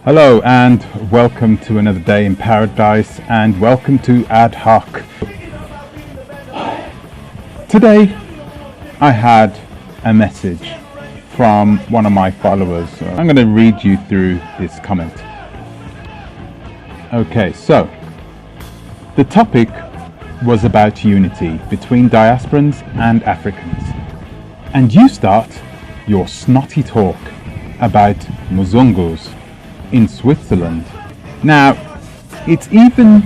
Hello and welcome to another day in paradise, and welcome to Ad Hoc. Today I had a message from one of my followers. So I'm going to read you through his comment. Okay, so the topic was about unity between diasporans and Africans, and you start your snotty talk about Mzungus in Switzerland. Now, it's even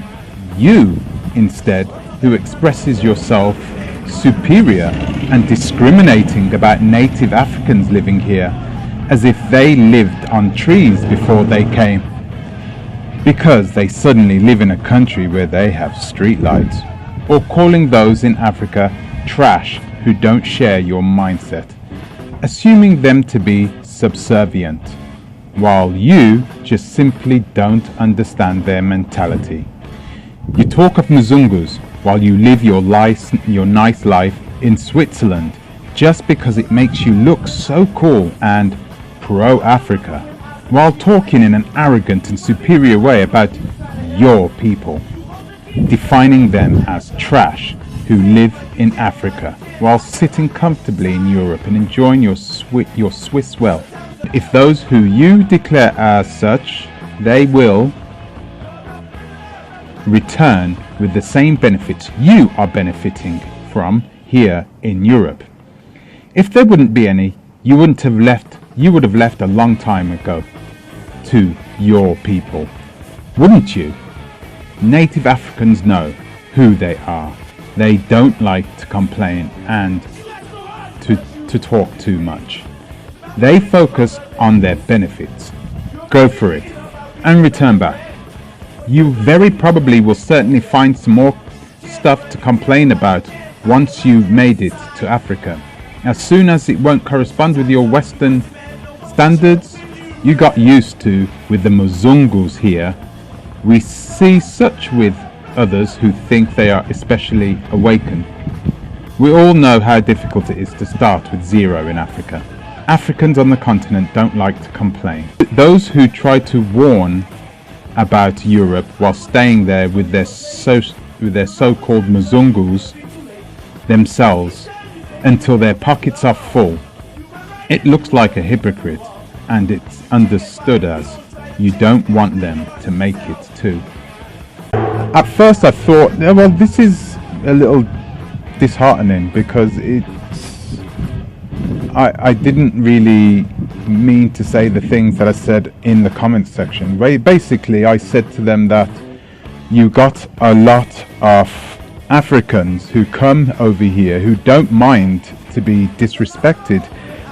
you instead who expresses yourself superior and discriminating about native Africans living here as if they lived on trees before they came, because they suddenly live in a country where they have streetlights, or calling those in Africa trash who don't share your mindset, assuming them to be subservient, while you just simply don't understand their mentality. You talk of Mzungus while you live your nice life in Switzerland just because it makes you look so cool and pro-Africa, while talking in an arrogant and superior way about your people, defining them as trash who live in Africa while sitting comfortably in Europe and enjoying your Swiss wealth. If those who you declare as such, they will return with the same benefits you are benefiting from here in Europe. If there wouldn't be any, you would have left a long time ago to your people, wouldn't you? Native Africans know who they are. They don't like to complain and to talk too much. They focus on their benefits. Go for it and return back. You very probably will certainly find some more stuff to complain about once you've made it to Africa. As soon as it won't correspond with your Western standards you got used to with the Mzungus here, we see such with others who think they are especially awakened. We all know how difficult it is to start with zero in Africa. Africans on the continent don't like to complain. Those who try to warn about Europe while staying there with their so-called Mzungus themselves until their pockets are full, it looks like a hypocrite, and it's understood as you don't want them to make it too. At first I thought, well, this is a little disheartening because I didn't really mean to say the things that I said in the comments section. Basically, I said to them that you got a lot of Africans who come over here who don't mind to be disrespected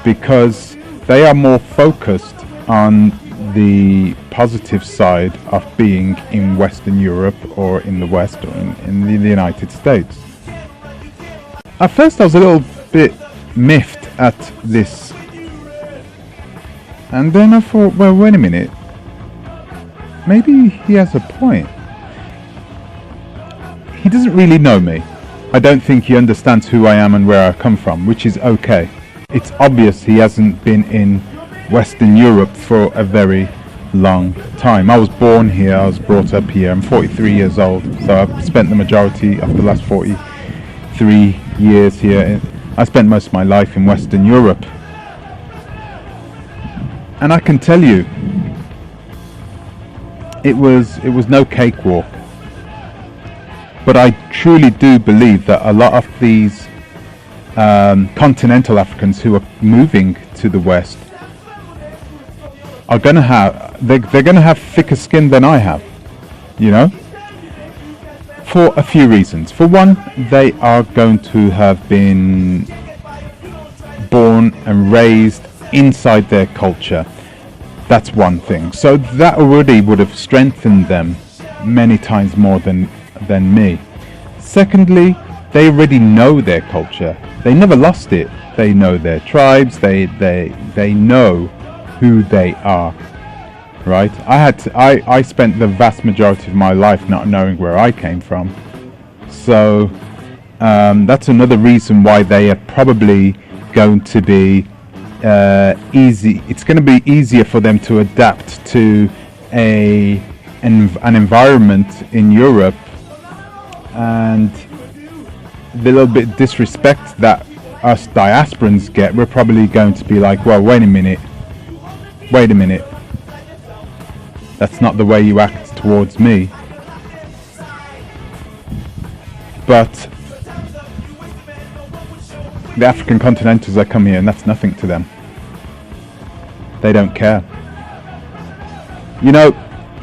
because they are more focused on the positive side of being in Western Europe or in the West or in the United States. At first I was a little bit miffed at this, and then I thought, well, wait a minute, maybe he has a point. He doesn't really know me. I don't think he understands who I am and where I come from, which is okay. It's obvious he hasn't been in Western Europe for a very long time. I was born here, I was brought up here. I'm 43 years old, so I've spent the majority of the last 43 years here. I spent most of my life in Western Europe, and I can tell you it was no cakewalk. But I truly do believe that a lot of these continental Africans who are moving to the West are they're gonna have thicker skin than I have, you know, for a few reasons. For one, they are going to have been born and raised inside their culture. That's one thing. So that already would have strengthened them many times more than me. Secondly, they already know their culture. They never lost it. They know their tribes. They know who they are. Right? I spent the vast majority of my life not knowing where I came from. So that's another reason why they are probably going to be easy. It's going to be easier for them to adapt to an environment in Europe, and the little bit disrespect that us diasporans get, we're probably going to be like, well, wait a minute, that's not the way you act towards me. But the African continentals that come here, and that's nothing to them. They don't care. You know,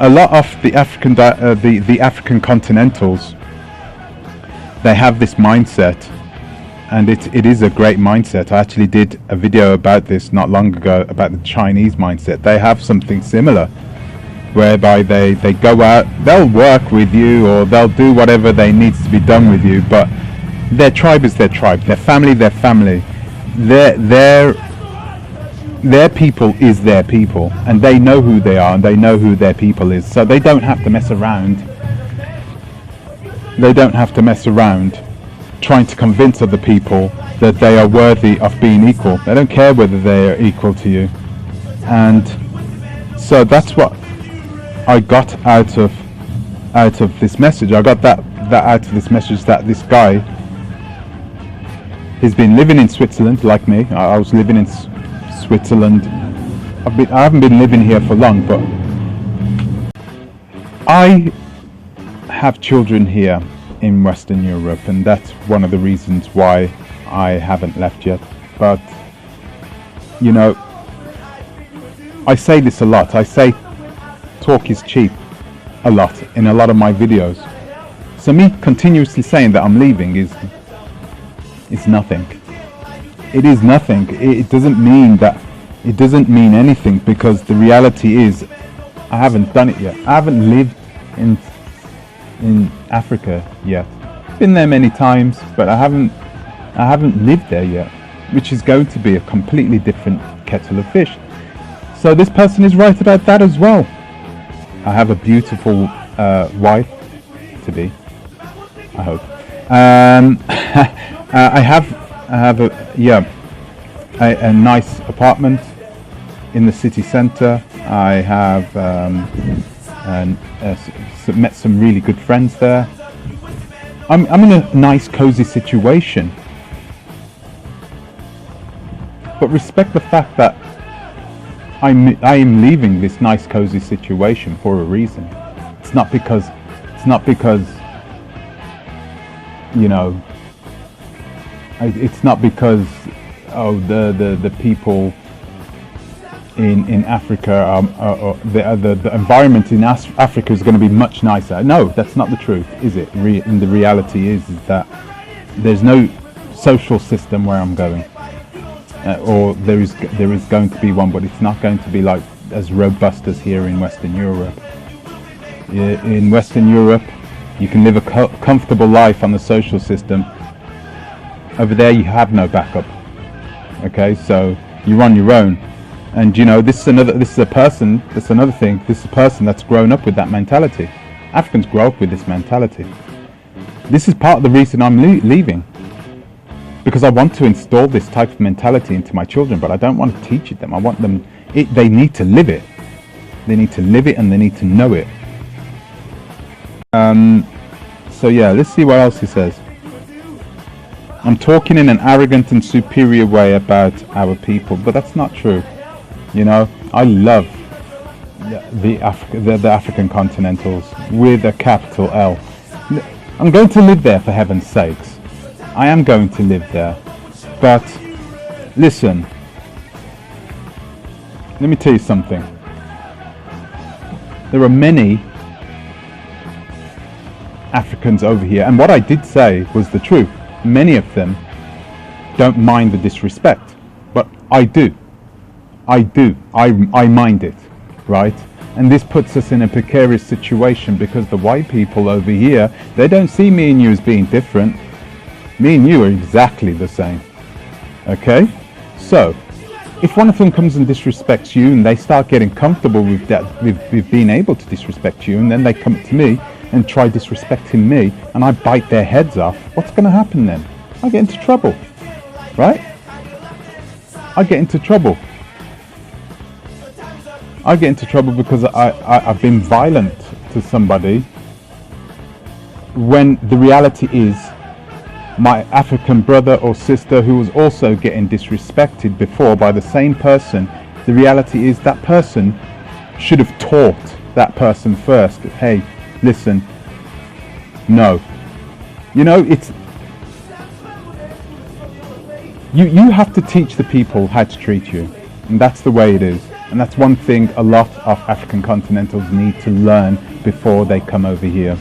a lot of the African continentals, they have this mindset, and it is a great mindset. I actually did a video about this not long ago, about the Chinese mindset. They have something similar, whereby they go out, they'll work with you, or they'll do whatever they needs to be done with you, but their tribe is their tribe, their family, their people is their people, and they know who they are, and they know who their people is, so they don't have to mess around. They don't have to mess around trying to convince other people that they are worthy of being equal. They don't care whether they are equal to you. And so that's what I got out of this message. I got that out of this message, that this guy, he's been living in Switzerland like me. I was living in Switzerland. I haven't been living here for long, but I have children here in Western Europe, and that's one of the reasons why I haven't left yet. But you know, I say this a lot. I say talk is cheap a lot in a lot of my videos. So me continuously saying that I'm leaving is nothing. It is nothing. It doesn't mean that. It doesn't mean anything, because the reality is I haven't done it yet. I haven't lived in Africa yet. Been there many times, but I haven't lived there yet, which is going to be a completely different kettle of fish. So this person is right about that as well. I have a beautiful wife to be, I hope. I have a nice apartment in the city centre. I have met some really good friends there. I'm in a nice cozy situation, but respect the fact that I am leaving this nice cozy situation for a reason. It's not because you know, it's not because the people in Africa the environment in Africa is going to be much nicer. No, that's not the truth, is it? And the reality is that there's no social system where I'm going, or there is going to be one, but it's not going to be like as robust as here in Western Europe. In Western Europe, you can live a comfortable life on the social system. Over there, you have no backup. Okay, so you're on your own. And you know, this is another thing. This is a person that's grown up with that mentality. Africans grow up with this mentality. This is part of the reason I'm leaving, because I want to install this type of mentality into my children, but I don't want to teach it them. I want them. They need to live it. They need to live it, and they need to know it. So yeah, let's see what else he says. I'm talking in an arrogant and superior way about our people, but that's not true. You know, I love the African continentals with a capital L. I'm going to live there, for heaven's sakes. I am going to live there. But listen, let me tell you something. There are many Africans over here, and what I did say was the truth. Many of them don't mind the disrespect, but I do. I mind it, right? And this puts us in a precarious situation, because the white people over here, they don't see me and you as being different. Me and you are exactly the same. Okay? So, if one of them comes and disrespects you, and they start getting comfortable with that, with being able to disrespect you, and then they come to me and try disrespecting me, and I bite their heads off, what's going to happen then? I get into trouble, right? I get into trouble. I get into trouble because I've been violent to somebody, when the reality is my African brother or sister who was also getting disrespected before by the same person, the reality is that person should have taught that person first. Hey, listen, no. You know, it's you have to teach the people how to treat you, and that's the way it is. And that's one thing a lot of African continentals need to learn before they come over here.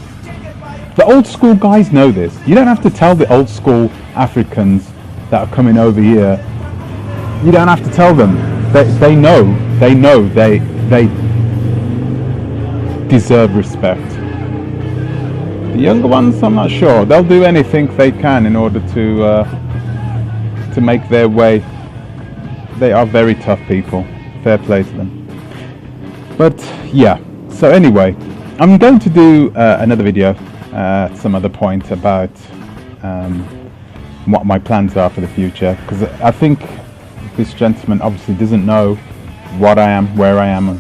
The old school guys know this. You don't have to tell the old school Africans that are coming over here. You don't have to tell them. They know they deserve respect. The younger ones, I'm not sure. They'll do anything they can in order to make their way. They are very tough people. Fair play to them. But yeah. So anyway, I'm going to do another video at some other point about what my plans are for the future, because I think this gentleman obviously doesn't know what I am, where I am, and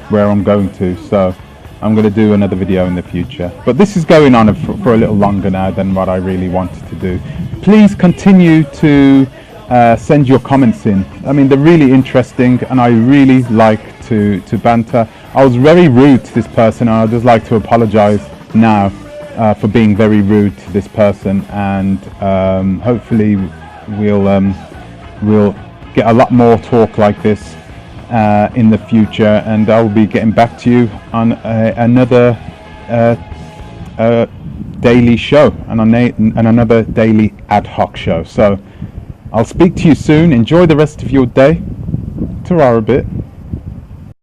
where I'm going to. So I'm going to do another video in the future, but this is going on for a little longer now than what I really wanted to do. Please continue to send your comments in. I mean, they're really interesting, and I really like to banter. I was very rude to this person, and I'd just like to apologize now for being very rude to this person, and hopefully we'll get a lot more talk like this in the future, and I'll be getting back to you on another daily show and another daily ad hoc show. So I'll speak to you soon. Enjoy the rest of your day. Ta-ra a bit.